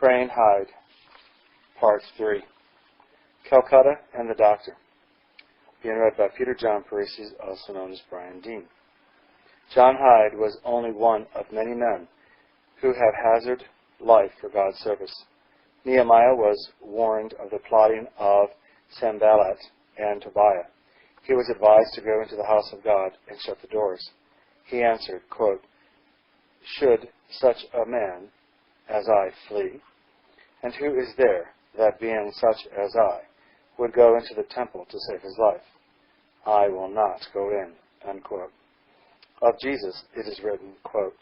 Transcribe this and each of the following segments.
Praying Hyde, Part 3. Calcutta and the Doctor. Being read by Peter John Parisi, also known as Brian Dean. John Hyde was only one of many men who had hazarded life for God's service. Nehemiah was warned of the plotting of Sanballat and Tobiah. He was advised to go into the house of God and shut the doors. He answered, quote, "Should such a man as I flee? And who is there that, being such as I, would go into the temple to save his life? I will not go in." Unquote. Of Jesus it is written, quote,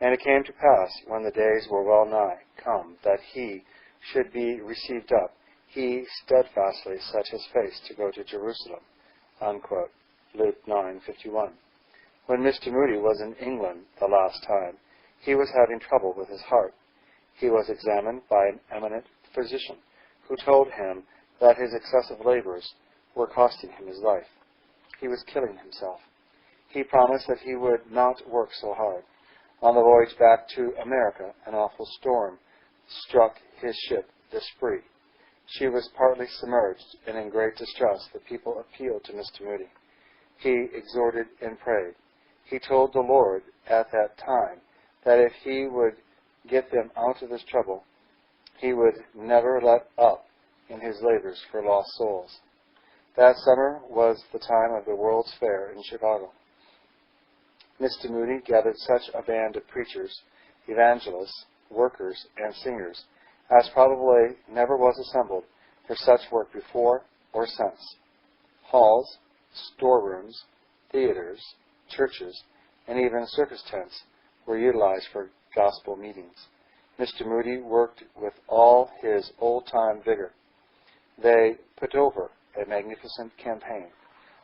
"And it came to pass, when the days were well nigh come, that he should be received up, he steadfastly set his face to go to Jerusalem." Unquote. Luke 9:51. When Mr. Moody was in England the last time, he was having trouble with his heart. He was examined by an eminent physician, who told him that his excessive labors were costing him his life. He was killing himself. He promised that he would not work so hard. On the voyage back to America, an awful storm struck his ship, the Spree. She was partly submerged, and in great distress the people appealed to Mr. Moody. He exhorted and prayed. He told the Lord at that time that if he would get them out of this trouble, he would never let up in his labors for lost souls. That summer was the time of the World's Fair in Chicago. Mr. Moody gathered such a band of preachers, evangelists, workers, and singers as probably never was assembled for such work before or since. Halls, storerooms, theaters, churches, and even circus tents were utilized for gospel meetings. Mr. Moody worked with all his old-time vigor. They put over a magnificent campaign.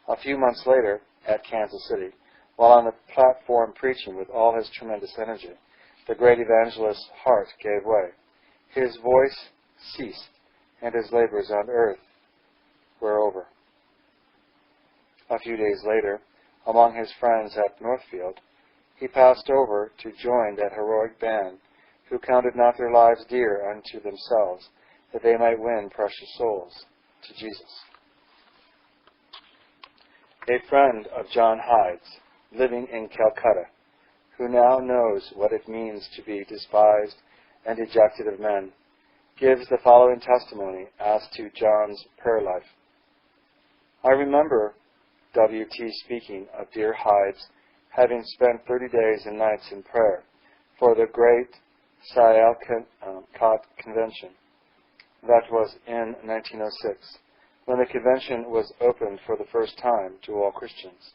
A few months later, at Kansas City, while on the platform preaching with all his tremendous energy, the great evangelist's heart gave way. His voice ceased, and his labors on earth were over. A few days later, among his friends at Northfield, he passed over to join that heroic band who counted not their lives dear unto themselves, that they might win precious souls to Jesus. A friend of John Hyde's, living in Calcutta, who now knows what it means to be despised and ejected of men, gives the following testimony as to John's prayer life. "I remember W.T. speaking of dear Hyde's having spent 30 days and nights in prayer for the great Syalcott Convention. That was in 1906, when the convention was opened for the first time to all Christians.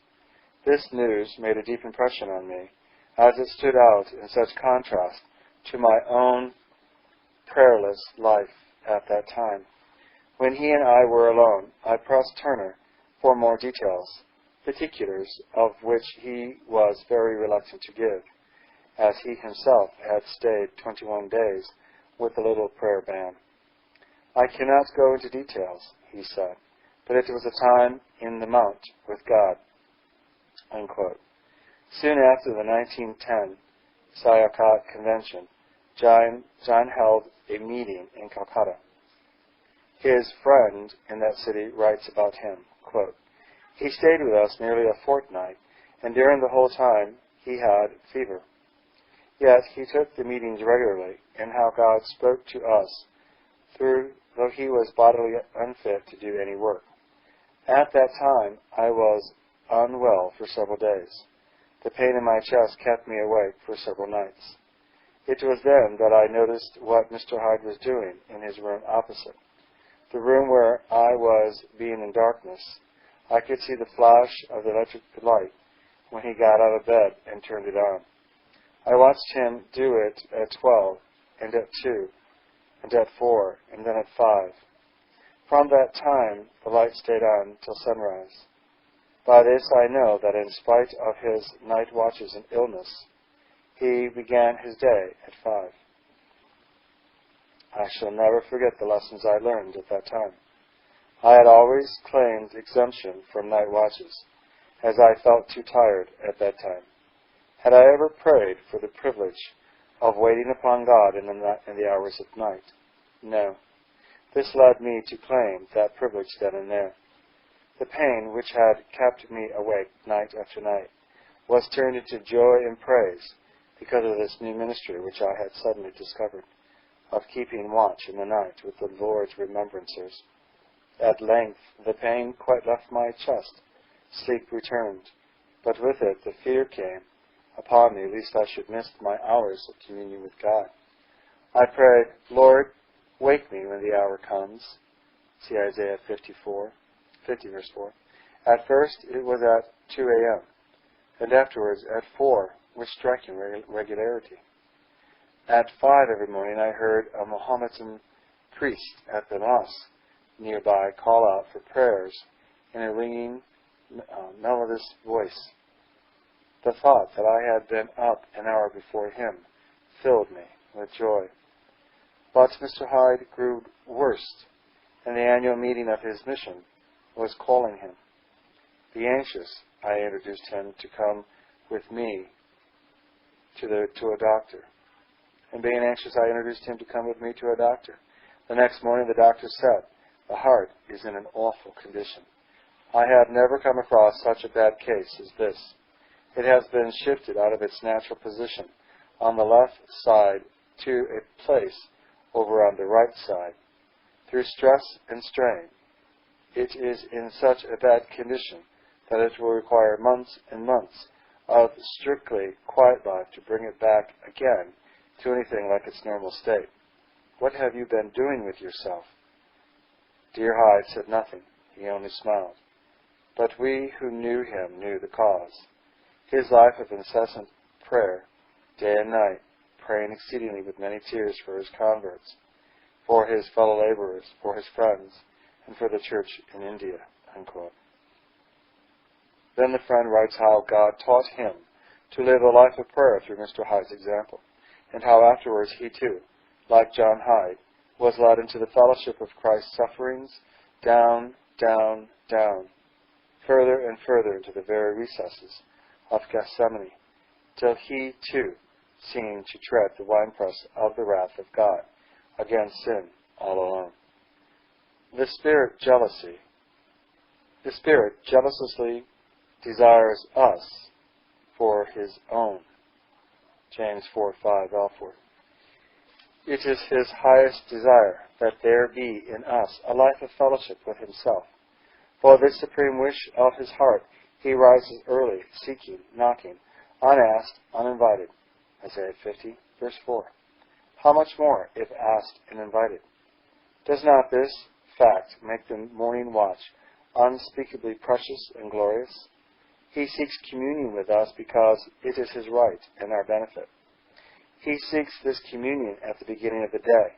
This news made a deep impression on me, as it stood out in such contrast to my own prayerless life at that time. When he and I were alone, I pressed Turner for more details, particulars of which he was very reluctant to give, as he himself had stayed 21 days with the little prayer band. 'I cannot go into details,' he said, 'but it was a time in the mount with God.'" Unquote. Soon after the 1910 Syalcott Convention, John held a meeting in Calcutta. His friend in that city writes about him, quote, "He stayed with us nearly a fortnight, and during the whole time he had fever. Yet he took the meetings regularly, and how God spoke to us, though he was bodily unfit to do any work. At that time I was unwell for several days. The pain in my chest kept me awake for several nights. It was then that I noticed what Mr. Hyde was doing in his room opposite. The room where I was being in darkness. I could see the flash of the electric light when he got out of bed and turned it on. I watched him do it at 12, and at 2, and at 4, and then at 5. From that time, the light stayed on till sunrise. By this I know that in spite of his night watches and illness, he began his day at 5. I shall never forget the lessons I learned at that time. I had always claimed exemption from night watches, as I felt too tired at that time. Had I ever prayed for the privilege of waiting upon God in the hours of night. No. This led me to claim that privilege then and there. The pain which had kept me awake night after night was turned into joy and praise because of this new ministry which I had suddenly discovered, of keeping watch in the night with the Lord's remembrancers. At length the pain quite left my chest. Sleep returned, but with it the fear came upon me lest I should miss my hours of communion with God. I prayed, Lord, wake me when the hour comes. See Isaiah 50 verse 4. At first it was at 2 a.m., and afterwards at 4 with striking regularity. At 5 every morning I heard a Mohammedan priest at the mosque nearby call out for prayers in a ringing, melodious voice. The thought that I had been up an hour before him filled me with joy. But Mr. Hyde grew worse, and the annual meeting of his mission was calling him. Be anxious, I introduced him to come with me to a doctor. And being anxious, I introduced him to come with me to a doctor. The next morning the doctor said, the heart is in an awful condition. I have never come across such a bad case as this. It has been shifted out of its natural position on the left side to a place over on the right side. Through stress and strain, it is in such a bad condition that it will require months and months of strictly quiet life to bring it back again to anything like its normal state. What have you been doing with yourself? Dear Hyde said nothing. He only smiled. But we who knew him knew the cause. His life of incessant prayer, day and night, praying exceedingly with many tears for his converts, for his fellow laborers, for his friends, and for the church in India. Unquote. Then the friend writes how God taught him to live a life of prayer through Mr. Hyde's example, and how afterwards he too, like John Hyde, was led into the fellowship of Christ's sufferings, down, down, down, further and further into the very recesses of Gethsemane, till he too seemed to tread the winepress of the wrath of God against sin all alone. The Spirit jealously desires us for his own. James 4:5, Alford. It is his highest desire that there be in us a life of fellowship with himself. For this supreme wish of his heart, he rises early, seeking, knocking, unasked, uninvited. Isaiah 50, verse 4. How much more if asked and invited? Does not this fact make the morning watch unspeakably precious and glorious? He seeks communion with us because it is his right and our benefit. He seeks this communion at the beginning of the day.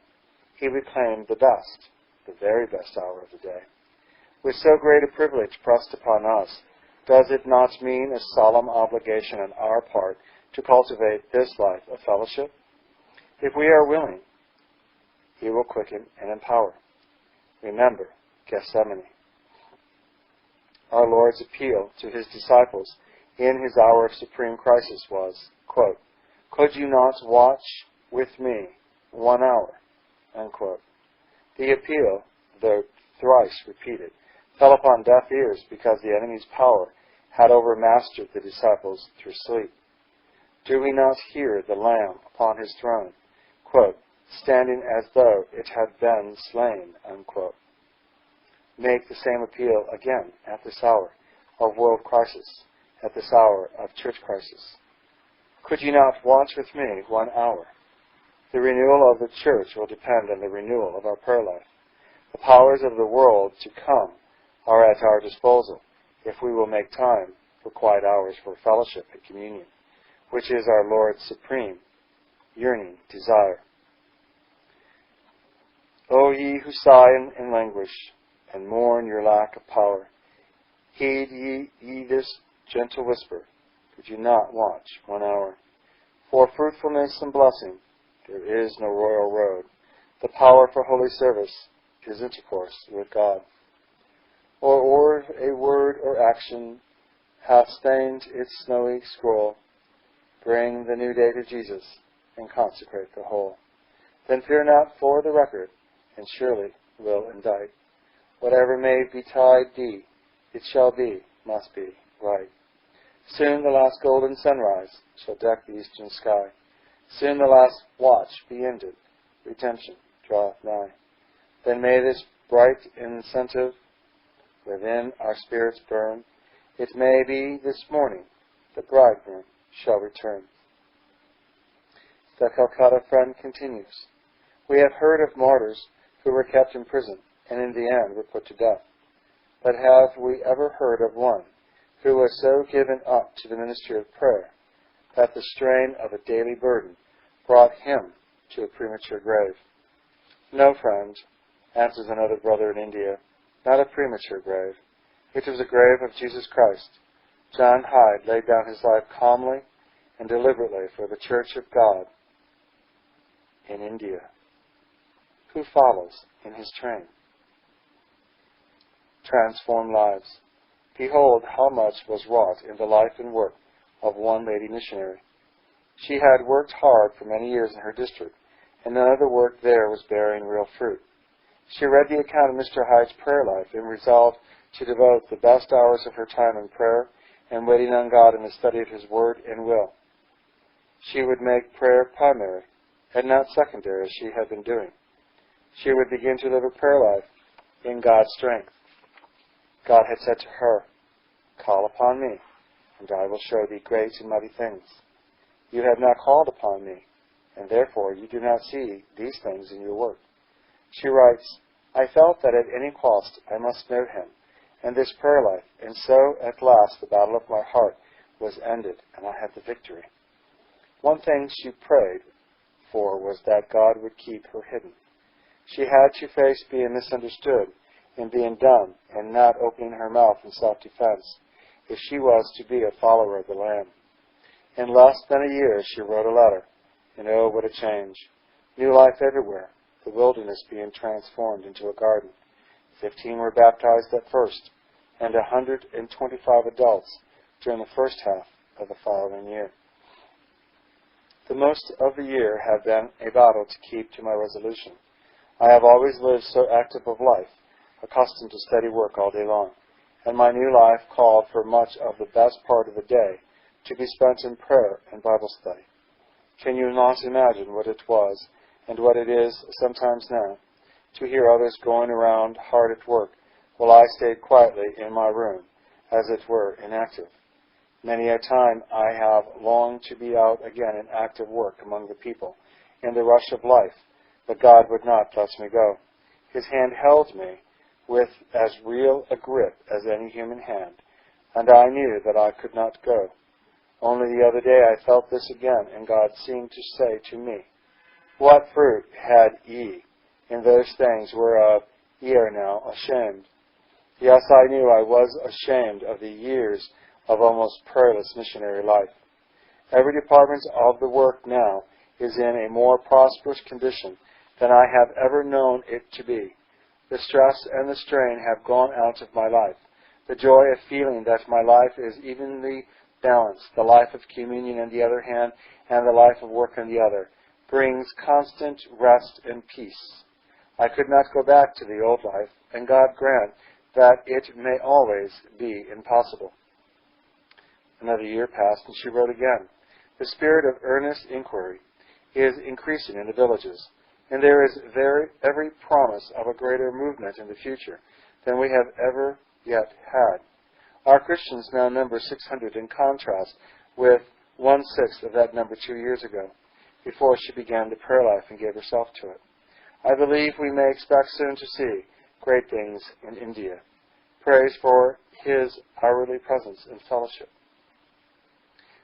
He reclaimed the best, the very best hour of the day. With so great a privilege pressed upon us, does it not mean a solemn obligation on our part to cultivate this life of fellowship? If we are willing, he will quicken and empower. Remember Gethsemane. Our Lord's appeal to his disciples in his hour of supreme crisis was, quote, could you not watch with me 1 hour? Unquote. The appeal, though thrice repeated, fell upon deaf ears because the enemy's power had overmastered the disciples through sleep. Do we not hear the Lamb upon his throne, quote, standing as though it had been slain, unquote? Make the same appeal again at this hour of world crisis, at this hour of church crisis. Could you not watch with me 1 hour? The renewal of the church will depend on the renewal of our prayer life. The powers of the world to come are at our disposal if we will make time for quiet hours for fellowship and communion, which is our Lord's supreme, yearning desire. O ye who sigh and languish, and mourn your lack of power, heed ye this gentle whisper, could you not watch 1 hour? For fruitfulness and blessing there is no royal road. The power for holy service is intercourse with God. Or a word or action hath stained its snowy scroll, bring the new day to Jesus, and consecrate the whole. Then fear not for the record, and surely will indict. Whatever may betide thee, it shall be, must be, right. Soon the last golden sunrise shall deck the eastern sky. Soon the last watch be ended. Redemption draweth nigh. Then may this bright incentive within our spirits burn. It may be this morning the bridegroom shall return. The Calcutta friend continues. We have heard of martyrs who were kept in prison and in the end were put to death. But have we ever heard of one who was so given up to the ministry of prayer that the strain of a daily burden brought him to a premature grave? No, friend, answers another brother in India, not a premature grave. It was a grave of Jesus Christ. John Hyde laid down his life calmly and deliberately for the Church of God in India. Who follows in his train? Transformed lives. Behold how much was wrought in the life and work of one lady missionary. She had worked hard for many years in her district, and none of the work there was bearing real fruit. She read the account of Mr. Hyde's prayer life and resolved to devote the best hours of her time in prayer and waiting on God in the study of His Word and will. She would make prayer primary and not secondary as she had been doing. She would begin to live a prayer life in God's strength. God had said to her, "Call upon me, and I will show thee great and mighty things. You have not called upon me, and therefore you do not see these things in your work." She writes, "I felt that at any cost I must know Him and this prayer life, and so at last the battle of my heart was ended, and I had the victory." One thing she prayed for was that God would keep her hidden. She had to face being misunderstood and being dumb and not opening her mouth in self-defense if she was to be a follower of the Lamb. In less than a year she wrote a letter, and oh, what a change. New life everywhere, the wilderness being transformed into a garden. 15 were baptized at first, and 125 adults during the first half of the following year. The most of the year have been a battle to keep to my resolution. I have always lived so active of life, accustomed to steady work all day long, and my new life called for much of the best part of the day to be spent in prayer and Bible study. Can you not imagine what it was, and what it is sometimes now, to hear others going around hard at work, while I stayed quietly in my room, as it were, inactive? Many a time I have longed to be out again in active work among the people, in the rush of life, but God would not let me go. His hand held me with as real a grip as any human hand, and I knew that I could not go. Only the other day I felt this again, and God seemed to say to me, "What fruit had ye in those things whereof ye are now ashamed?" Yes, I knew I was ashamed of the years of almost prayerless missionary life. Every department of the work now is in a more prosperous condition than I have ever known it to be. The stress and the strain have gone out of my life. The joy of feeling that my life is evenly balanced, the life of communion on the other hand, and the life of work on the other, brings constant rest and peace. I could not go back to the old life, and God grant that it may always be impossible. Another year passed, and she wrote again. The spirit of earnest inquiry is increasing in the villages, and there is every promise of a greater movement in the future than we have ever yet had. Our Christians now number 600 in contrast with 1/6 of that number 2 years ago, before she began the prayer life and gave herself to it. I believe we may expect soon to see great things in India. Praise for His hourly presence and fellowship.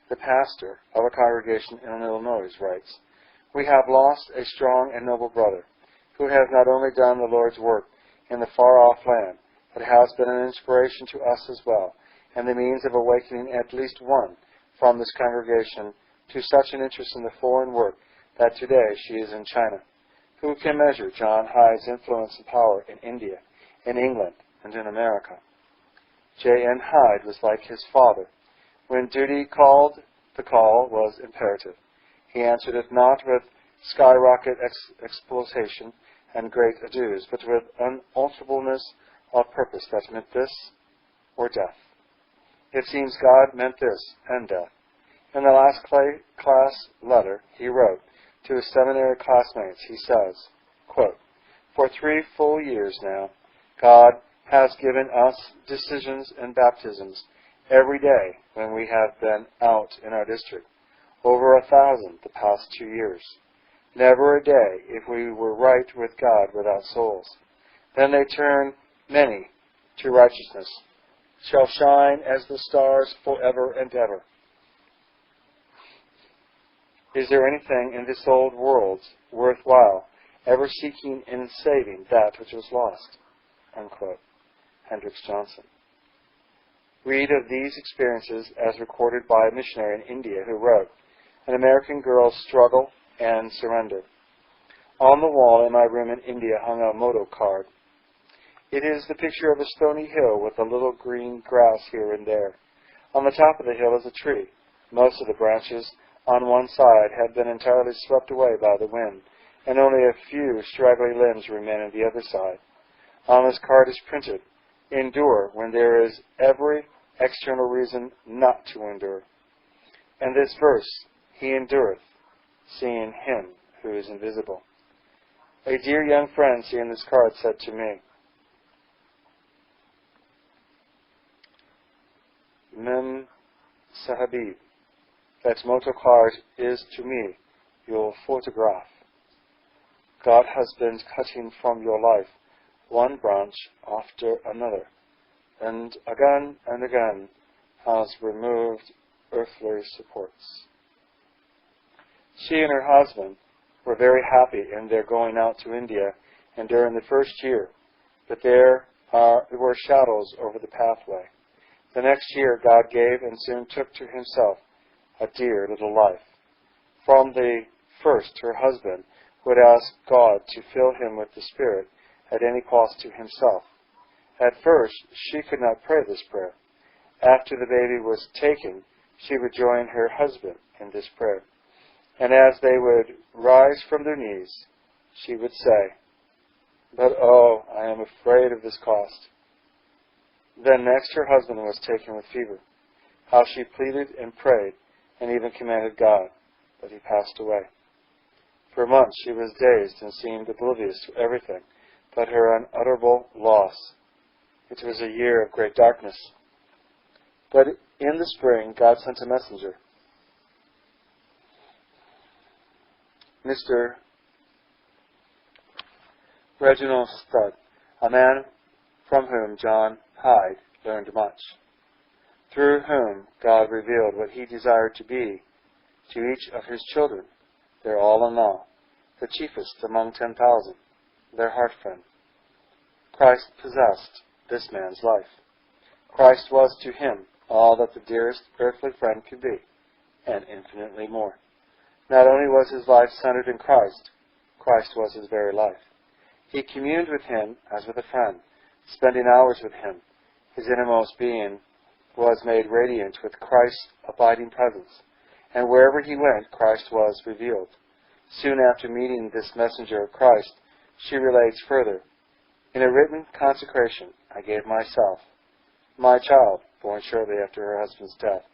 The pastor of a congregation in Illinois writes, "We have lost a strong and noble brother, who has not only done the Lord's work in the far-off land, but has been an inspiration to us as well, and the means of awakening at least one from this congregation to such an interest in the foreign work that today she is in China. Who can measure John Hyde's influence and power in India, in England, and in America?" J.N. Hyde was like his father. When duty called, the call was imperative. He answered it not with skyrocket exploitation and great ados, but with unalterableness of purpose that meant this or death. It seems God meant this and death. In the last class letter he wrote to his seminary classmates, he says, quote, "For 3 full years now, God has given us decisions and baptisms every day when we have been out in our district, over 1,000 the past 2 years. Never a day if we were right with God without souls. Then they turn many to righteousness, shall shine as the stars forever and ever. Is there anything in this old world worthwhile, ever seeking and saving that which was lost?" Unquote. Hendricks Johnson. Read of these experiences as recorded by a missionary in India who wrote, "An American girl's struggle and surrender. On the wall in my room in India hung a motto card. It is the picture of a stony hill with a little green grass here and there. On the top of the hill is a tree. Most of the branches on one side have been entirely swept away by the wind, and only a few straggly limbs remain on the other side. On this card is printed, 'Endure when there is every external reason not to endure.' And this verse, 'He endureth, seeing Him who is invisible.' A dear young friend seeing this card said to me, 'Mem Sahibib, that motto card is to me your photograph. God has been cutting from your life one branch after another, and again has removed earthly supports.'" She and her husband were very happy in their going out to India and during the first year, but there were shadows over the pathway. The next year God gave and soon took to Himself a dear little life. From the first, her husband would ask God to fill him with the Spirit at any cost to himself. At first, she could not pray this prayer. After the baby was taken, she would join her husband in this prayer. And as they would rise from their knees, she would say, "But oh, I am afraid of this cost." Then next her husband was taken with fever. How she pleaded and prayed and even commanded God, but he passed away. For months she was dazed and seemed oblivious to everything but her unutterable loss. It was a year of great darkness. But in the spring, God sent a messenger. Mr. Reginald Studd, a man from whom John Hyde learned much, through whom God revealed what He desired to be to each of His children, their all-in-all, the chiefest among 10,000, their heart friend. Christ possessed this man's life. Christ was to him all that the dearest earthly friend could be, and infinitely more. Not only was his life centered in Christ, Christ was his very life. He communed with Him as with a friend, spending hours with Him. His innermost being was made radiant with Christ's abiding presence, and wherever he went, Christ was revealed. Soon after meeting this messenger of Christ, she relates further, "In a written consecration, I gave myself, my child, born shortly after her husband's death,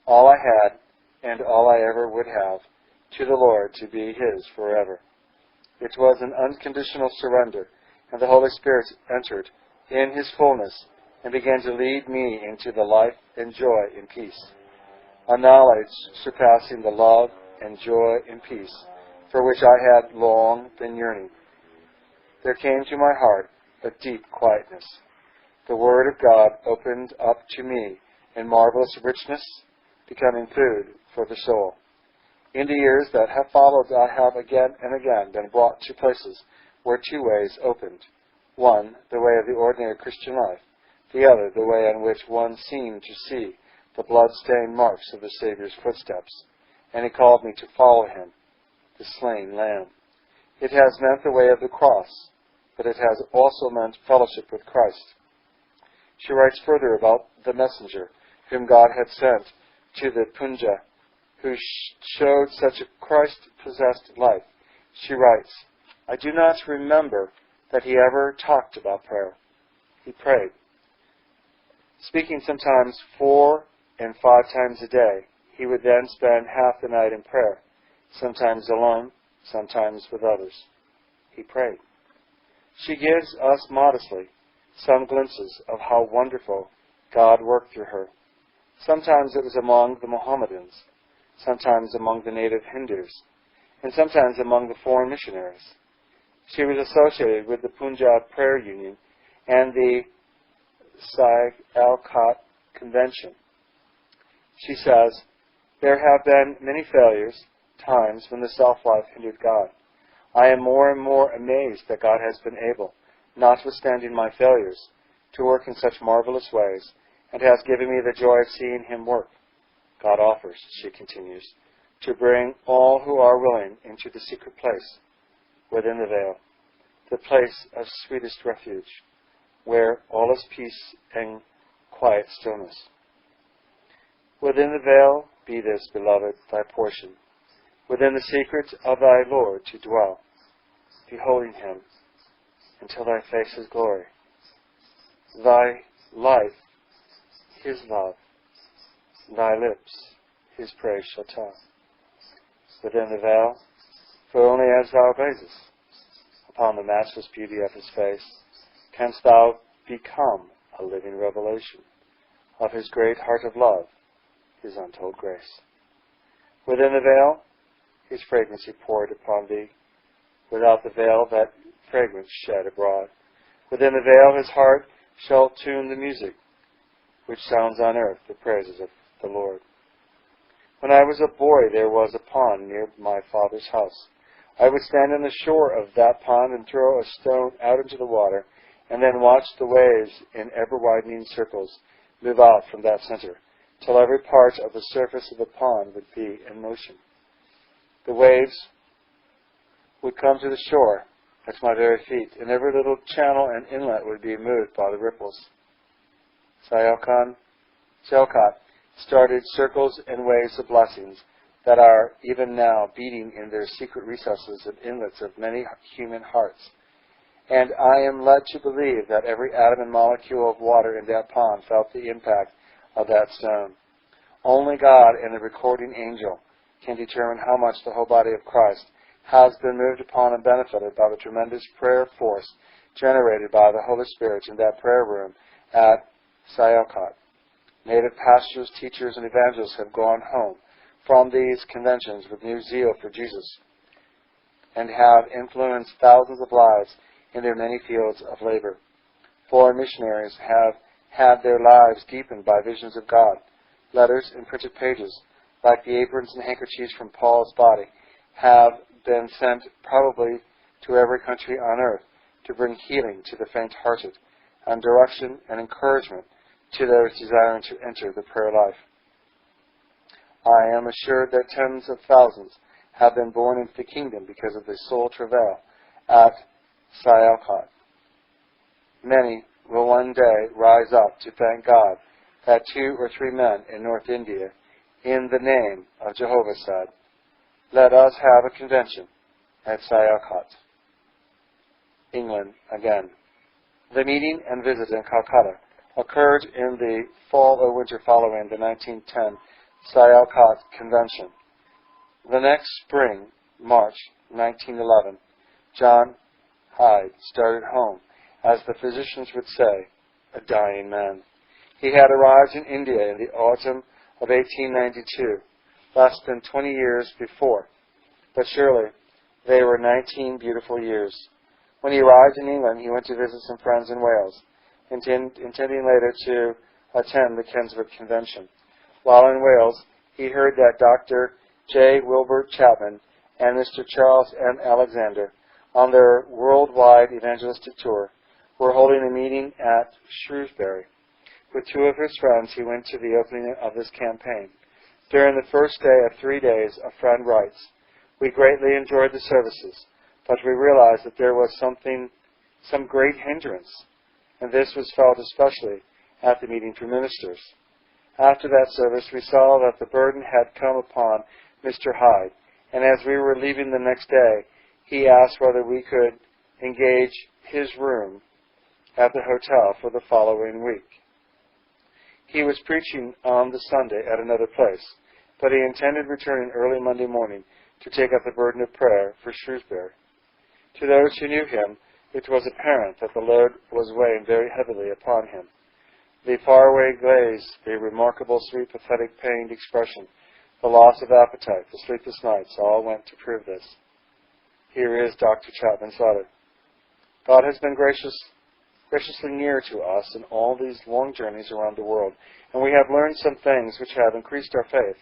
all I had and all I ever would have, to the Lord to be His forever. It was an unconditional surrender, and the Holy Spirit entered in His fullness and began to lead me into the life and joy and peace, a knowledge surpassing the love and joy and peace for which I had long been yearning. There came to my heart a deep quietness. The Word of God opened up to me in marvelous richness, becoming food for the soul. In the years that have followed, I have again and again been brought to places where two ways opened. One, the way of the ordinary Christian life. The other, the way in which one seemed to see the blood-stained marks of the Savior's footsteps. And He called me to follow Him, the slain Lamb. It has meant the way of the cross, but it has also meant fellowship with Christ. She writes further about the messenger whom God had sent to the Punjab, who showed such a Christ-possessed life. She writes, "I do not remember that he ever talked about prayer. He prayed. Speaking sometimes 4 and 5 times a day, he would then spend half the night in prayer, sometimes alone, sometimes with others. He prayed." She gives us modestly some glimpses of how wonderful God worked through her. Sometimes it was among the Mohammedans, sometimes among the native Hindus, and sometimes among the foreign missionaries. She was associated with the Punjab Prayer Union and the Syalkot Convention. She says, "There have been many failures, times when the self-life hindered God. I am more and more amazed that God has been able, notwithstanding my failures, to work in such marvelous ways, and has given me the joy of seeing him work. God offers," she continues, "to bring all who are willing into the secret place, within the veil, the place of sweetest refuge, where all is peace and quiet stillness. Within the veil be this, beloved, thy portion, within the secret of thy Lord to dwell, beholding him until thy face is glory. Thy life, his love, thy lips, his praise shall tell. Within the veil, for only as thou gazest upon the matchless beauty of his face, canst thou become a living revelation of his great heart of love, his untold grace. Within the veil, his fragrance he poured upon thee, without the veil that fragrance shed abroad. Within the veil his heart shall tune the music which sounds on earth the praises of the Lord. When I was a boy, there was a pond near my father's house. I would stand on the shore of that pond and throw a stone out into the water, and then watch the waves in ever-widening circles move out from that center, till every part of the surface of the pond would be in motion. The waves would come to the shore at my very feet, and every little channel and inlet would be moved by the ripples. Syalkot started circles and waves of blessings that are even now beating in their secret recesses and inlets of many human hearts. And I am led to believe that every atom and molecule of water in that pond felt the impact of that stone. Only God and the recording angel can determine how much the whole body of Christ has been moved upon and benefited by the tremendous prayer force generated by the Holy Spirit in that prayer room at Syalkot. Native pastors, teachers, and evangelists have gone home from these conventions with new zeal for Jesus and have influenced thousands of lives in their many fields of labor. Foreign missionaries have had their lives deepened by visions of God. Letters and printed pages, like the aprons and handkerchiefs from Paul's body, have been sent probably to every country on earth to bring healing to the faint-hearted and direction and encouragement to those desiring to enter the prayer life. I am assured that tens of thousands have been born into the kingdom because of the soul travail at Syalkot. Many will one day rise up to thank God that 2 or 3 men in North India, in the name of Jehovah, said, "Let us have a convention at Syalkot." England again. The meeting and visit in Calcutta occurred in the fall or winter following the 1910 Syalkot Convention. The next spring, March 1911, John Hyde started home, as the physicians would say, a dying man. He had arrived in India in the autumn of 1892, less than 20 years before, but surely they were 19 beautiful years. When he arrived in England, he went to visit some friends in Wales, intending later to attend the Keswick Convention. While in Wales, he heard that Dr. J. Wilbur Chapman and Mr. Charles M. Alexander, on their worldwide evangelistic tour, were holding a meeting at Shrewsbury. With 2 of his friends, he went to the opening of this campaign. During the first day of 3 days, a friend writes, "We greatly enjoyed the services, but we realized that there was some great hindrance, and this was felt especially at the meeting for ministers. After that service, we saw that the burden had come upon Mr. Hyde, and as we were leaving the next day, he asked whether we could engage his room at the hotel for the following week. He was preaching on the Sunday at another place, but he intended returning early Monday morning to take up the burden of prayer for Shrewsbury. To those who knew him, it was apparent that the load was weighing very heavily upon him. The faraway glaze, the remarkable sweet, pathetic, pained expression, the loss of appetite, the sleepless nights, all went to prove this. Here is Dr. Chapman's letter. God has been graciously near to us in all these long journeys around the world, and we have learned some things which have increased our faith.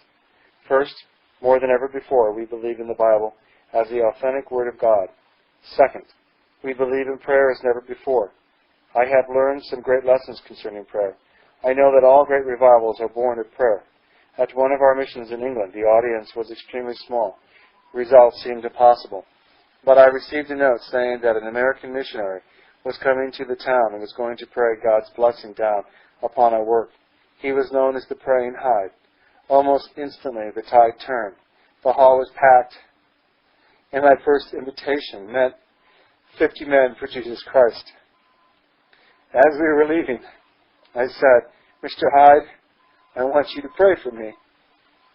First, more than ever before, we believe in the Bible as the authentic Word of God. Second, we believe in prayer as never before. I have learned some great lessons concerning prayer. I know that all great revivals are born of prayer. At one of our missions in England, the audience was extremely small. Results seemed impossible. But I received a note saying that an American missionary was coming to the town and was going to pray God's blessing down upon our work. He was known as the Praying Hyde. Almost instantly, the tide turned. The hall was packed, and my first invitation meant 50 men for Jesus Christ. As we were leaving, I said, "Mr. Hyde, I want you to pray for me."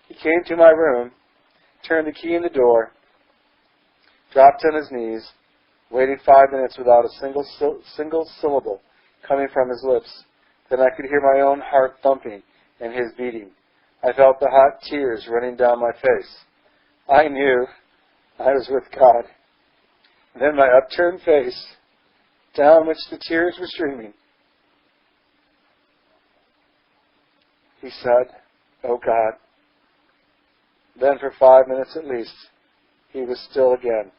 He came to my room, turned the key in the door, dropped on his knees, waited 5 minutes without a single syllable coming from his lips. Then I could hear my own heart thumping and his beating. I felt the hot tears running down my face. I knew I was with God. Then my upturned face, down which the tears were streaming. He said, "Oh God." Then for 5 minutes at least, he was still again.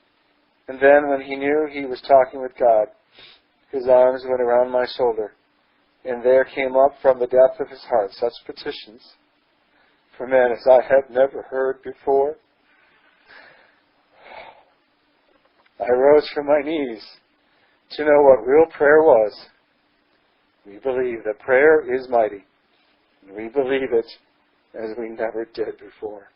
And then when he knew he was talking with God, his arms went around my shoulder, and there came up from the depth of his heart such petitions for men as I had never heard before. I rose from my knees to know what real prayer was. We believe that prayer is mighty, and we believe it as we never did before.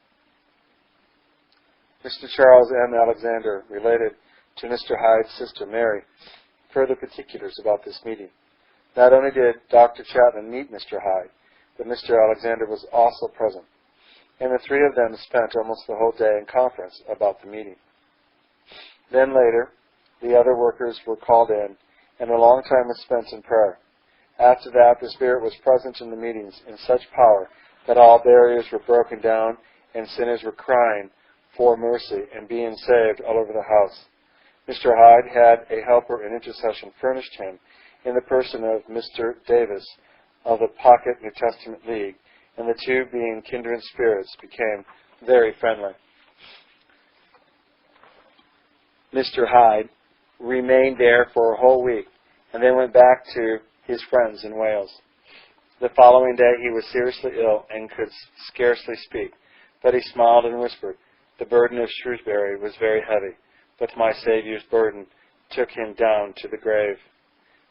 Mr. Charles M. Alexander related to Mr. Hyde's sister Mary further particulars about this meeting. Not only did Dr. Chapman meet Mr. Hyde, but Mr. Alexander was also present, and the three of them spent almost the whole day in conference about the meeting. Then later, the other workers were called in, and a long time was spent in prayer. After that, the Spirit was present in the meetings in such power that all barriers were broken down, and sinners were crying for mercy and being saved all over the house. Mr. Hyde had a helper in intercession furnished him in the person of Mr. Davis of the Pocket New Testament League, and the two, being kindred spirits, became very friendly. Mr. Hyde remained there for a whole week and then went back to his friends in Wales. The following day he was seriously ill and could scarcely speak, but he smiled and whispered, "The burden of Shrewsbury was very heavy, but my Saviour's burden took him down to the grave."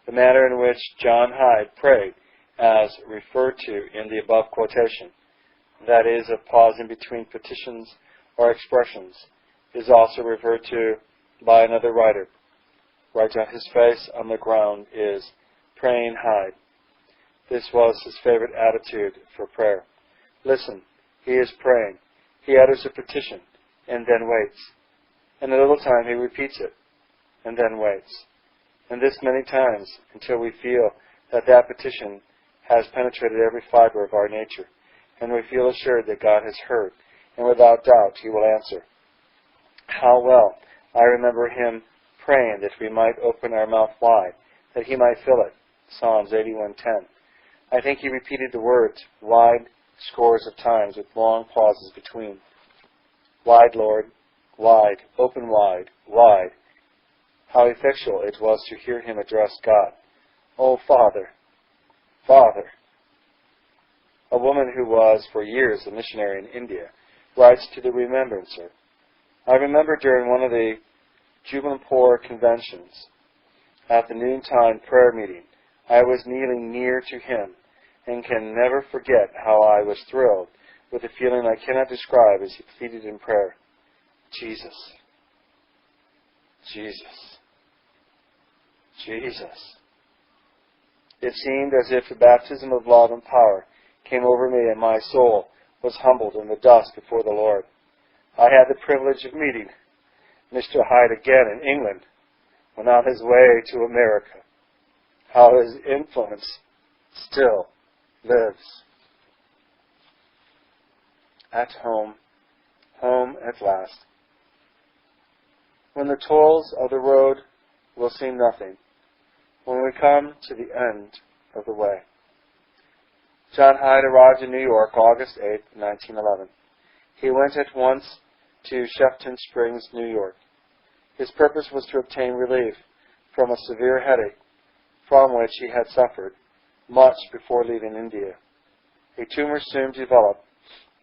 The manner in which John Hyde prayed, as referred to in the above quotation, that is, of pausing between petitions or expressions, is also referred to by another writer. Right on his face on the ground is Praying Hyde. This was his favorite attitude for prayer. Listen, he is praying. He utters a petition and then waits. In a little time he repeats it and then waits. And this many times until we feel that that petition has penetrated every fiber of our nature, and we feel assured that God has heard, and without doubt he will answer. How well I remember him praying that we might open our mouth wide, that he might fill it. Psalms 81:10. I think he repeated the words wide scores of times with long pauses between. Wide, Lord, wide, open wide, wide. How effectual it was to hear him address God. Oh, Father, Father. A woman who was for years a missionary in India writes to the Remembrancer, "I remember during one of the Jubbulpore conventions, at the noontime prayer meeting, I was kneeling near to him, and can never forget how I was thrilled with a feeling I cannot describe as he pleaded in prayer, Jesus, Jesus, Jesus. It seemed as if the baptism of love and power came over me, and my soul was humbled in the dust before the Lord. I had the privilege of meeting Mr. Hyde again in England when on his way to America. How his influence still lives. At home, home at last. When the toils of the road will seem nothing, when we come to the end of the way. John Hyde arrived in New York August 8, 1911. He went at once to Shefton Springs, New York. His purpose was to obtain relief from a severe headache from which he had suffered much before leaving India. A tumor soon developed,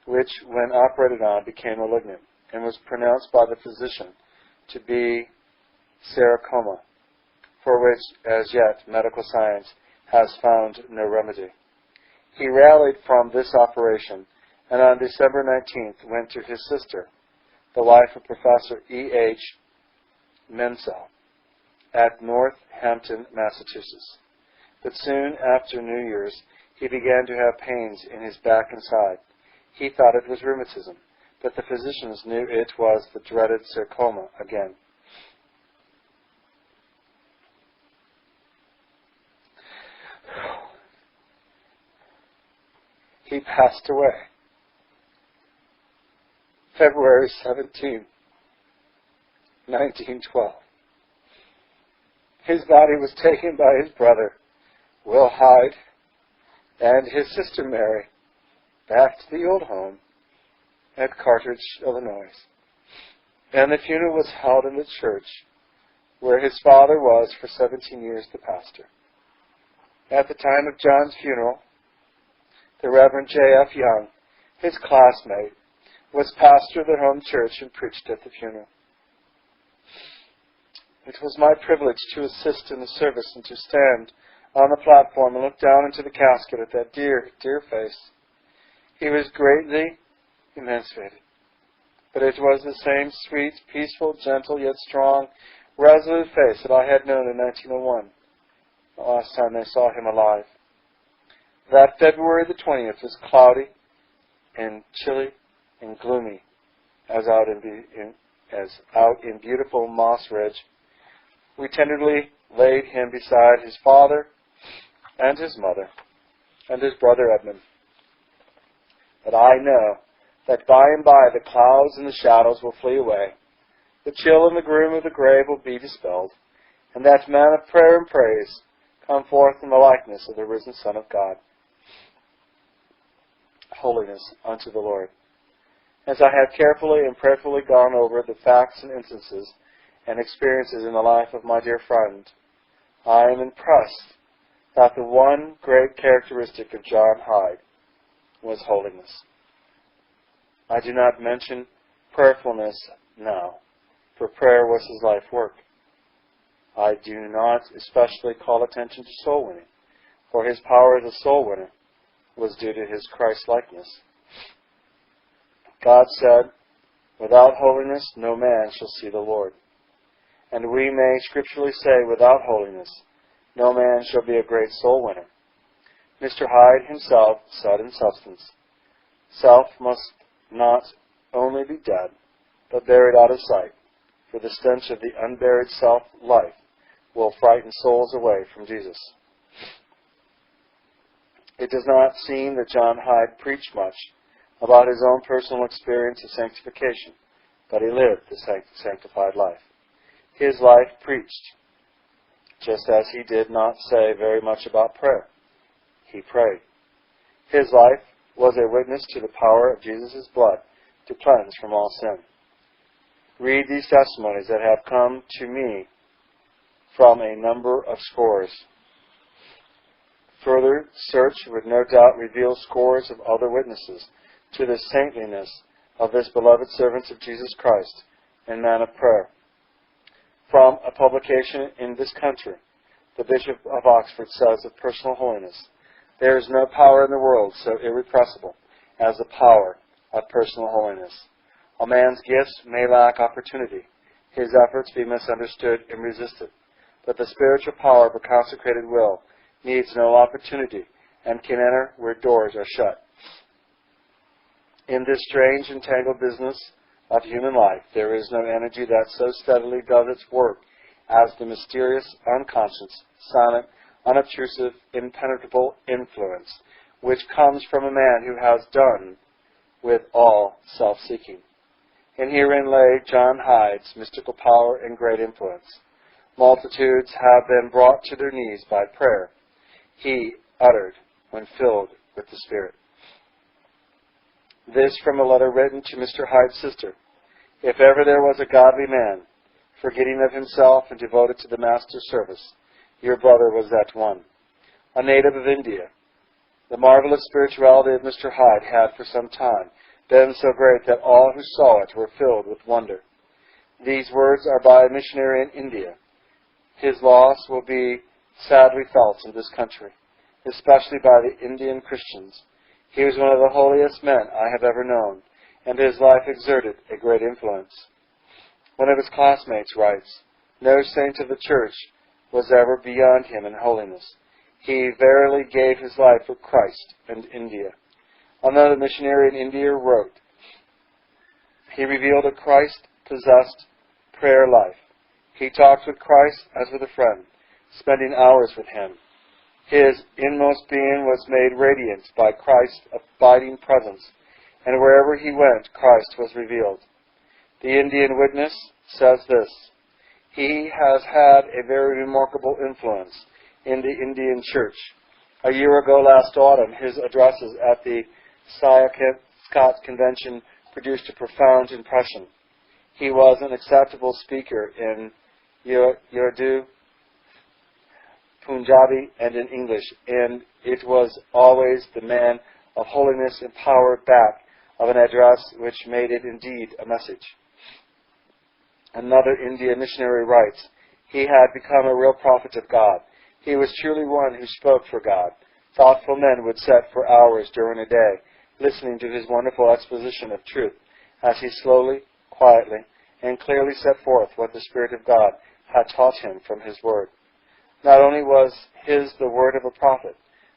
which, when operated on, became malignant and was pronounced by the physician to be sarcoma, for which, as yet, medical science has found no remedy. He rallied from this operation, and on December 19th went to his sister, the wife of Professor E.H. Menzel, at Northampton, Massachusetts. But soon after New Year's, he began to have pains in his back and side. He thought it was rheumatism, but the physicians knew it was the dreaded sarcoma again. He passed away February 17, 1912. His body was taken by his brother, Will Hyde, and his sister Mary back to the old home at Carthage, Illinois. And the funeral was held in the church where his father was for 17 years the pastor. At the time of John's funeral, the Reverend J.F. Young, his classmate, was pastor of the home church and preached at the funeral. It was my privilege to assist in the service and to stand on the platform and look down into the casket at that dear, dear face. He was greatly emancipated, but it was the same sweet, peaceful, gentle, yet strong, resolute face that I had known in 1901, the last time I saw him alive. That February the 20th was cloudy and chilly and gloomy as out in beautiful Moss Ridge. We tenderly laid him beside his father and his mother and his brother Edmund. But I know that by and by the clouds and the shadows will flee away, the chill and the gloom of the grave will be dispelled, and that man of prayer and praise come forth in the likeness of the risen Son of God. Holiness unto the Lord. As I have carefully and prayerfully gone over the facts and instances and experiences in the life of my dear friend, I am impressed that the one great characteristic of John Hyde was holiness. I do not mention prayerfulness now, for prayer was his life work. I do not especially call attention to soul winning, for his power as a soul winner was due to his Christ-likeness. God said, "Without holiness no man shall see the Lord." And we may scripturally say, without holiness no man shall be a great soul winner. Mr. Hyde himself said in substance, "Self must not only be dead, but buried out of sight, for the stench of the unburied self-life will frighten souls away from Jesus." It does not seem that John Hyde preached much about his own personal experience of sanctification, but he lived the sanctified life. His life preached, just as he did not say very much about prayer. He prayed. His life was a witness to the power of Jesus' blood to cleanse from all sin. Read these testimonies that have come to me from a number of scores. Further search would no doubt reveal scores of other witnesses to the saintliness of this beloved servant of Jesus Christ and man of prayer. From a publication in this country, the Bishop of Oxford says of personal holiness, There is no power in the world so irrepressible as the power of personal holiness. A man's gifts may lack opportunity, his efforts be misunderstood and resisted, but the spiritual power of a consecrated will needs no opportunity and can enter where doors are shut. In this strange entangled business of human life, there is no energy that so steadily does its work as the mysterious, unconscious, silent, unobtrusive, impenetrable influence which comes from a man who has done with all self-seeking. And herein lay John Hyde's mystical power and great influence. Multitudes have been brought to their knees by prayer he uttered when filled with the Spirit. This from a letter written to Mr. Hyde's sister. If ever there was a godly man, forgetting of himself and devoted to the Master's service, your brother was that one. A native of India, the marvelous spirituality of Mr. Hyde had for some time been so great that all who saw it were filled with wonder. These words are by a missionary in India. His loss will be sadly felt in this country, especially by the Indian Christians. He was one of the holiest men I have ever known, and his life exerted a great influence. One of his classmates writes, "No saint of the Church was ever beyond him in holiness. He verily gave his life for Christ and India." Another missionary in India wrote, "He revealed a Christ-possessed prayer life. He talked with Christ as with a friend, spending hours with him. His inmost being was made radiant by Christ's abiding presence, and wherever he went, Christ was revealed." The Indian witness says this, "He has had a very remarkable influence in the Indian Church. A year ago last autumn, his addresses at the Scots Convention produced a profound impression. He was an acceptable speaker in Urdu, Punjabi, and in English, and it was always the man of holiness and power back of an address which made it indeed a message." Another Indian missionary writes, "He had become a real prophet of God. He was truly one who spoke for God. Thoughtful men would sit for hours during a day, listening to his wonderful exposition of truth, as he slowly, quietly, and clearly set forth what the Spirit of God had taught him from his Word. Not only was his the word of a prophet,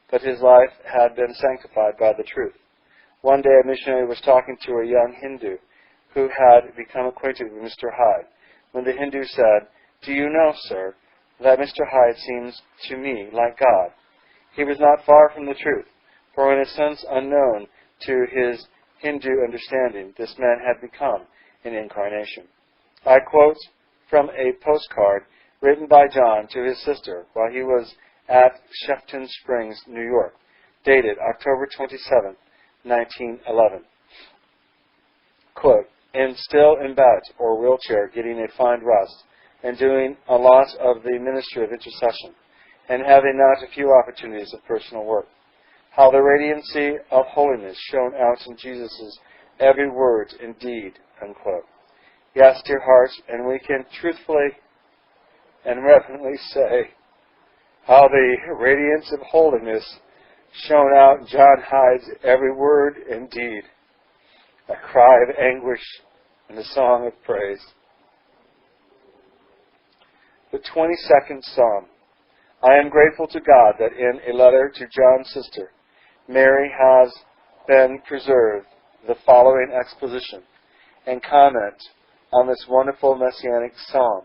but his life had been sanctified by the truth. One day a missionary was talking to a young Hindu who had become acquainted with Mr. Hyde, when the Hindu said, 'Do you know, sir, that Mr. Hyde seems to me like God?' He was not far from the truth, for in a sense unknown to his Hindu understanding, this man had become an incarnation." I quote from a postcard written by John to his sister while he was at Shefton Springs, New York, dated October 27, 1911. Quote, "And still in bed or wheelchair, getting a fine rest, and doing a lot of the ministry of intercession, and having not a few opportunities of personal work. How the radiancy of holiness shone out in Jesus' every word and deed," unquote. Yes, dear hearts, and we can truthfully and reverently say, how the radiance of holiness shone out in John Hyde's every word and deed. A cry of anguish and a song of praise. The 22nd Psalm. I am grateful to God that in a letter to John's sister, Mary has been preserved the following exposition and comment on this wonderful messianic psalm.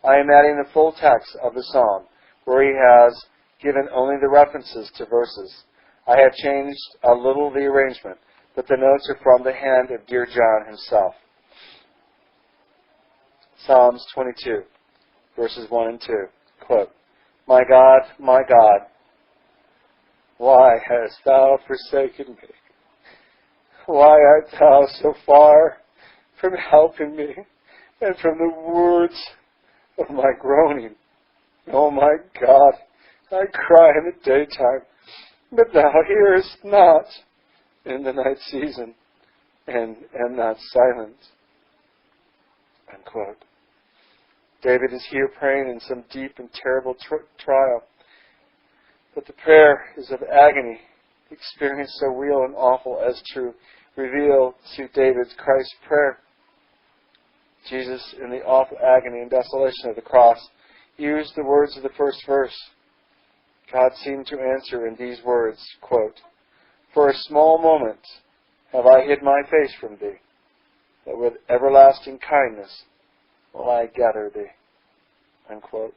I am adding the full text of the psalm, where he has given only the references to verses. I have changed a little the arrangement, but the notes are from the hand of dear John himself. Psalms 22, verses 1 and 2. Quote, my God, why hast thou forsaken me? Why art thou so far from helping me and from the words of my groaning? Oh my God, I cry in the daytime, but thou hearest not in the night season, and am not silent. Unquote. David is here praying in some deep and terrible trial. But the prayer is of agony, the experience so real and awful as to reveal to David's Christ's prayer. Jesus, in the awful agony and desolation of the cross, used the words of the first verse. God seemed to answer in these words, quote, "For a small moment have I hid my face from thee, but with everlasting kindness will I gather thee." Unquote.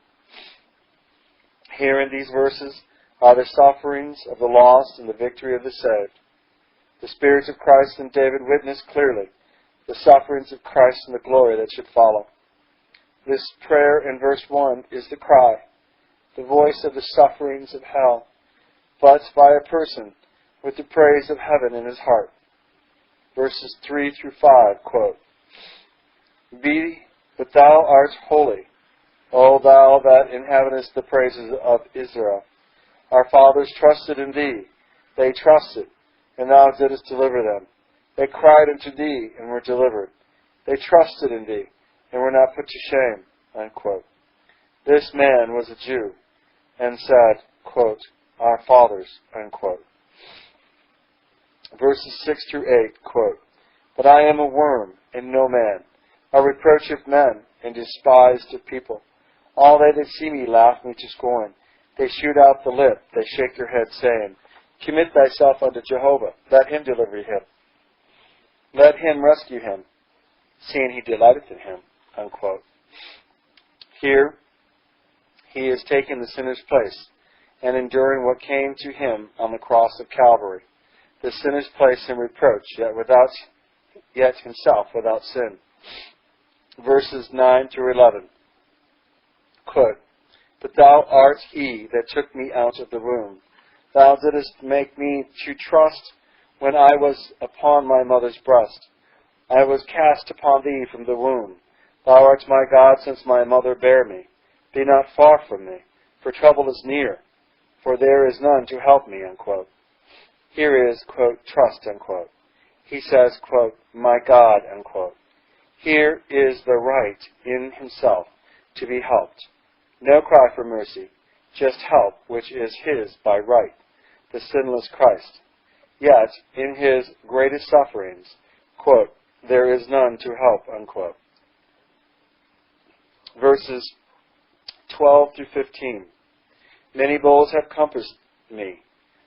Here in these verses are the sufferings of the lost and the victory of the saved. The Spirit of Christ and David witnessed clearly the sufferings of Christ and the glory that should follow. This prayer in verse 1 is the cry, the voice of the sufferings of hell, but by a person with the praise of heaven in his heart. Verses 3 through 5, quote, "But thou art holy, O thou that inhabitest the praises of Israel. Our fathers trusted in thee. They trusted, and thou didst deliver them. They cried unto thee, and were delivered. They trusted in thee, and were not put to shame." Unquote. This man was a Jew, and said, quote, "Our fathers," unquote. Verses 6 through 8, quote, "But I am a worm, and no man, a reproach of men, and despised of people. All they that see me laugh me to scorn. They shoot out the lip, they shake their head, saying, Commit thyself unto Jehovah, let him deliver him. Let him rescue him, seeing he delighteth in him." Unquote. Here, he is taking the sinner's place and enduring what came to him on the cross of Calvary. The sinner's place in reproach, yet himself without sin. Verses 9 through 11. Quote, "But thou art he that took me out of the womb. Thou didst make me to trust when I was upon my mother's breast. I was cast upon thee from the womb. Thou art my God since my mother bare me. Be not far from me, for trouble is near, for there is none to help me." Unquote. Here is, quote, "trust," unquote. He says, quote, "my God," unquote. Here is the right in himself to be helped. No cry for mercy, just help which is his by right, the sinless Christ. Yet, in his greatest sufferings, quote, "there is none to help," unquote. Verses 12 through 15. "Many bulls have compassed me.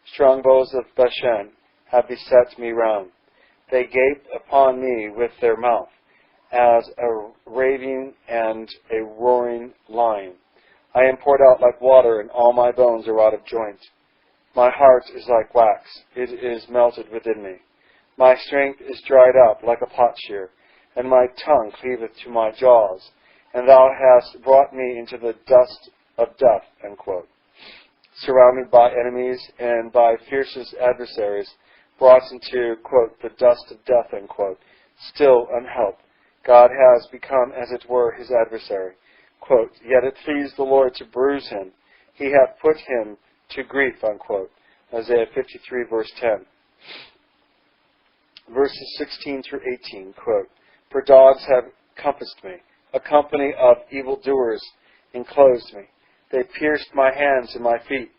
Strong bows of Bashan have beset me round. They gape upon me with their mouth, as a raving and a roaring lion. I am poured out like water, and all my bones are out of joint. My heart is like wax, it is melted within me. My strength is dried up like a potsherd, and my tongue cleaveth to my jaws. And thou hast brought me into the dust of death." Unquote. Surrounded by enemies and by fiercest adversaries, brought into, quote, "the dust of death," unquote, still unhelped, God has become, as it were, his adversary. Quote, "Yet it pleased the Lord to bruise him. He hath put him to grief," unquote. Isaiah 53, verse 10. Verses 16 through 18, quote, "For dogs have compassed me. A company of evildoers enclosed me. They pierced my hands and my feet.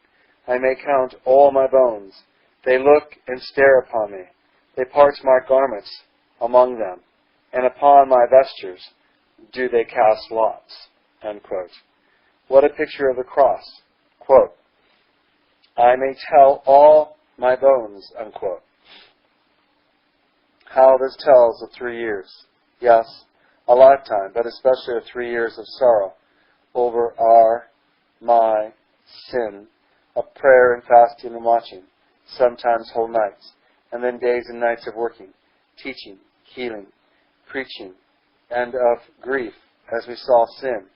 I may count all my bones. They look and stare upon me. They part my garments among them, and upon my vestures do they cast lots." Unquote. What a picture of the cross. Quote, "I may tell all my bones," unquote. How this tells of 3 years. Yes, a lifetime, but especially of 3 years of sorrow over my sin, of prayer and fasting and watching, sometimes whole nights, and then days and nights of working, teaching, healing, preaching, and of grief as we saw sin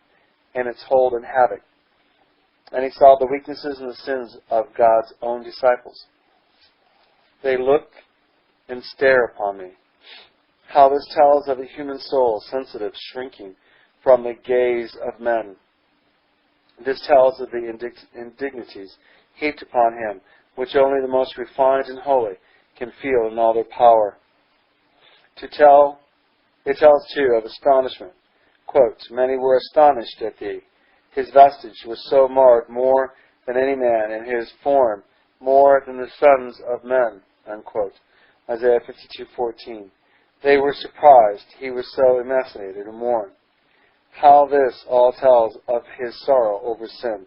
and its hold and havoc. And he saw the weaknesses and the sins of God's own disciples. They look and stare upon me. How this tells of a human soul, sensitive, shrinking from the gaze of men. This tells of the indignities heaped upon him, which only the most refined and holy can feel in all their power. It tells, too, of astonishment. Quote, "Many were astonished at thee. His vestige was so marred more than any man, and his form more than the sons of men, unquote. Isaiah 52:14. They were surprised he was so emaciated and worn. How this all tells of his sorrow over sin.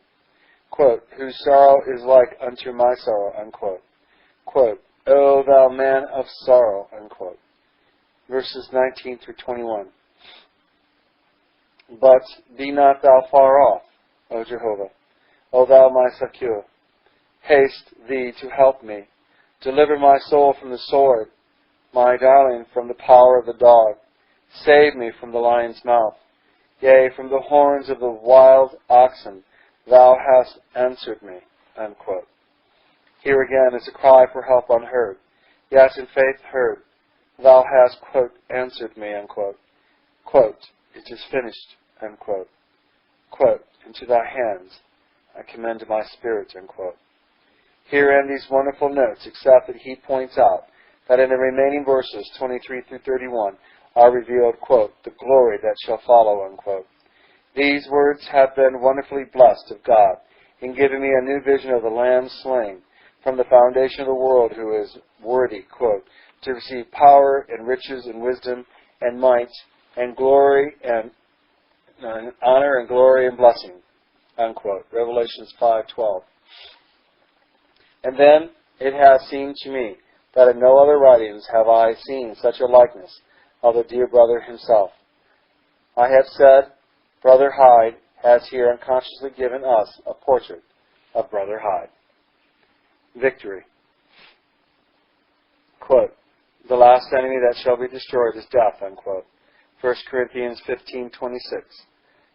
Quote, whose sorrow is like unto my sorrow, unquote. Quote, O thou man of sorrow, unquote. Verses 19 through 21. But be not thou far off, O Jehovah, O thou my succor. Haste thee to help me. Deliver my soul from the sword, my darling from the power of the dog. Save me from the lion's mouth. Yea, from the horns of the wild oxen, thou hast answered me, unquote. Here again is a cry for help unheard. Yes, in faith heard. Thou hast, quote, answered me, unquote. Quote, it is finished, unquote. Quote, into thy hands I commend my spirit, unquote. Here end these wonderful notes, except that he points out that in the remaining verses, 23 through 31, are revealed, quote, the glory that shall follow, unquote. These words have been wonderfully blessed of God in giving me a new vision of the Lamb slain from the foundation of the world, who is worthy, quote, to receive power and riches and wisdom and might and glory and honor and glory and blessing, unquote. Revelations 5:12. And then it has seemed to me that in no other writings have I seen such a likeness of the dear brother himself. I have said, Brother Hyde has here unconsciously given us a portrait of Brother Hyde. Victory. Quote, the last enemy that shall be destroyed is death, unquote. 1 Corinthians 15:26.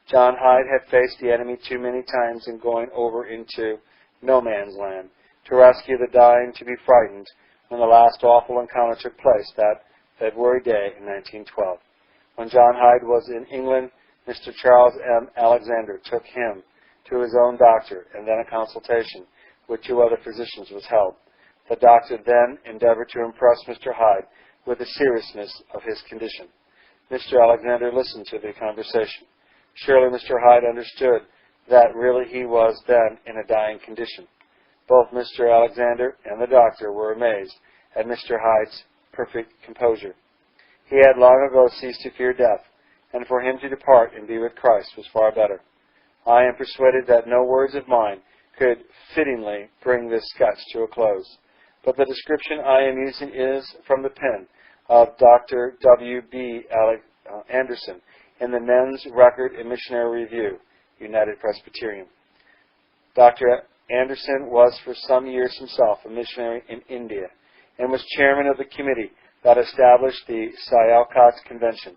John Hyde had faced the enemy too many times in going over into no man's land to rescue the dying to be frightened when the last awful encounter took place that February day in 1912. When John Hyde was in England, Mr. Charles M. Alexander took him to his own doctor, and then a consultation with two other physicians was held. The doctor then endeavored to impress Mr. Hyde with the seriousness of his condition. Mr. Alexander listened to the conversation. Surely Mr. Hyde understood that really he was then in a dying condition. Both Mr. Alexander and the doctor were amazed at Mr. Hyde's perfect composure. He had long ago ceased to fear death, and for him to depart and be with Christ was far better. I am persuaded that no words of mine could fittingly bring this sketch to a close, but the description I am using is from the pen of Dr. W.B. Anderson in the Men's Record and Missionary Review, United Presbyterian. Dr. Anderson was for some years himself a missionary in India and was chairman of the committee that established the Sialkot Convention.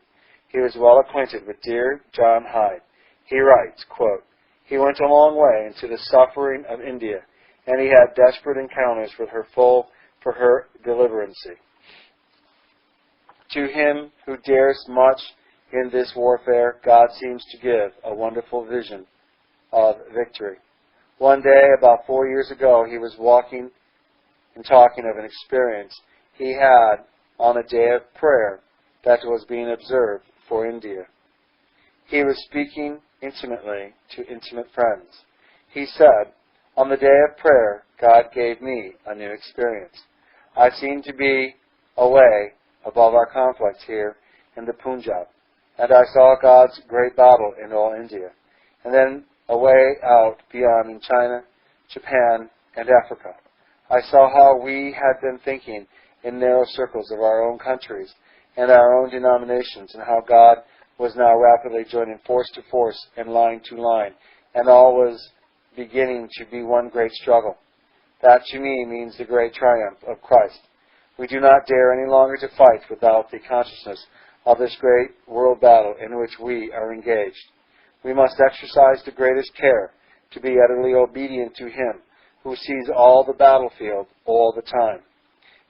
He was well acquainted with dear John Hyde. He writes, quote, he went a long way into the suffering of India, and he had desperate encounters with her for her deliverance. To him who dares much in this warfare, God seems to give a wonderful vision of victory. One day, about 4 years ago, he was walking and talking of an experience he had on a day of prayer that was being observed for India. He was speaking intimately to intimate friends. He said, on the day of prayer, God gave me a new experience. I seemed to be away above our conflict here in the Punjab, and I saw God's great battle in all India, and then away out beyond in China, Japan, and Africa. I saw how we had been thinking in narrow circles of our own countries and our own denominations, and how God was now rapidly joining force to force and line to line, and all was beginning to be one great struggle. That to me means the great triumph of Christ. We do not dare any longer to fight without the consciousness of this great world battle in which we are engaged. We must exercise the greatest care to be utterly obedient to Him who sees all the battlefield all the time.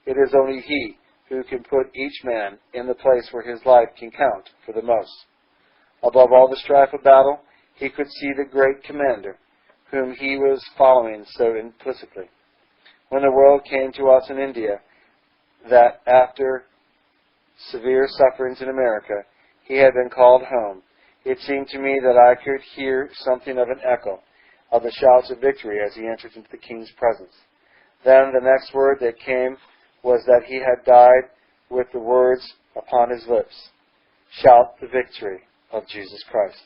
It is only He who can put each man in the place where his life can count for the most. Above all the strife of battle, he could see the great commander, whom he was following so implicitly. When the world came to us in India, that after severe sufferings in America, he had been called home, it seemed to me that I could hear something of an echo of the shouts of victory as he entered into the king's presence. Then the next word that came was that he had died with the words upon his lips, "Shout the victory of Jesus Christ."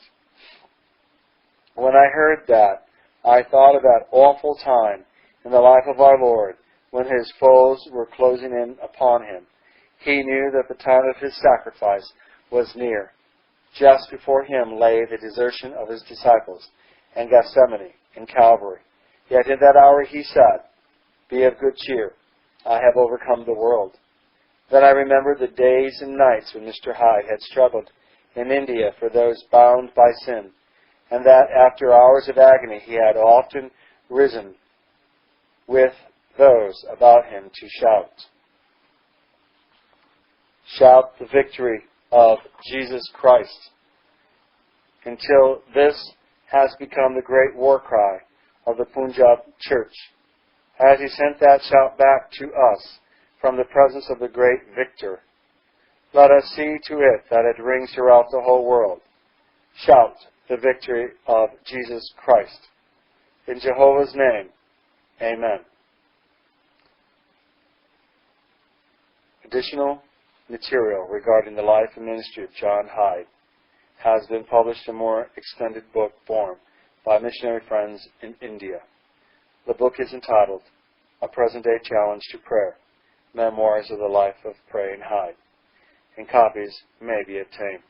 When I heard that, I thought of that awful time in the life of our Lord when his foes were closing in upon him. He knew that the time of his sacrifice was near. Just before him lay the desertion of his disciples and Gethsemane and Calvary. Yet in that hour he said, "Be of good cheer. I have overcome the world." Then I remembered the days and nights when Mr. Hyde had struggled in India for those bound by sin, and that after hours of agony he had often risen with those about him to shout. Shout the victory of Jesus Christ. Until this has become the great war cry of the Punjab church. As he sent that shout back to us from the presence of the great victor, let us see to it that it rings throughout the whole world. Shout the victory of Jesus Christ. In Jehovah's name, amen. Additional material regarding the life and ministry of John Hyde has been published in more extended book form by missionary friends in India. The book is entitled A Present-Day Challenge to Prayer, Memoirs of the Life of Praying Hyde, and copies may be obtained.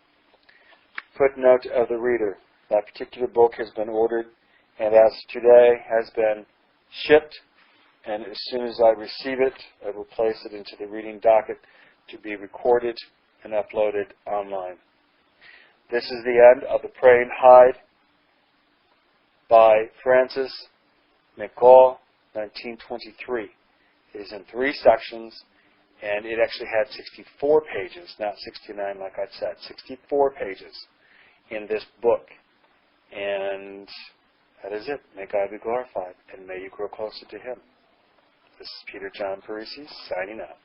Footnote of the reader: that particular book has been ordered and as today has been shipped, and as soon as I receive it, I will place it into the reading docket to be recorded and uploaded online. This is the end of The Praying Hyde by Francis McCall, 1923. It is in 3 sections, and it actually had 64 pages, not 69 like I said, 64 pages in this book. And that is it. May God be glorified, and may you grow closer to Him. This is Peter John Parisi, signing out.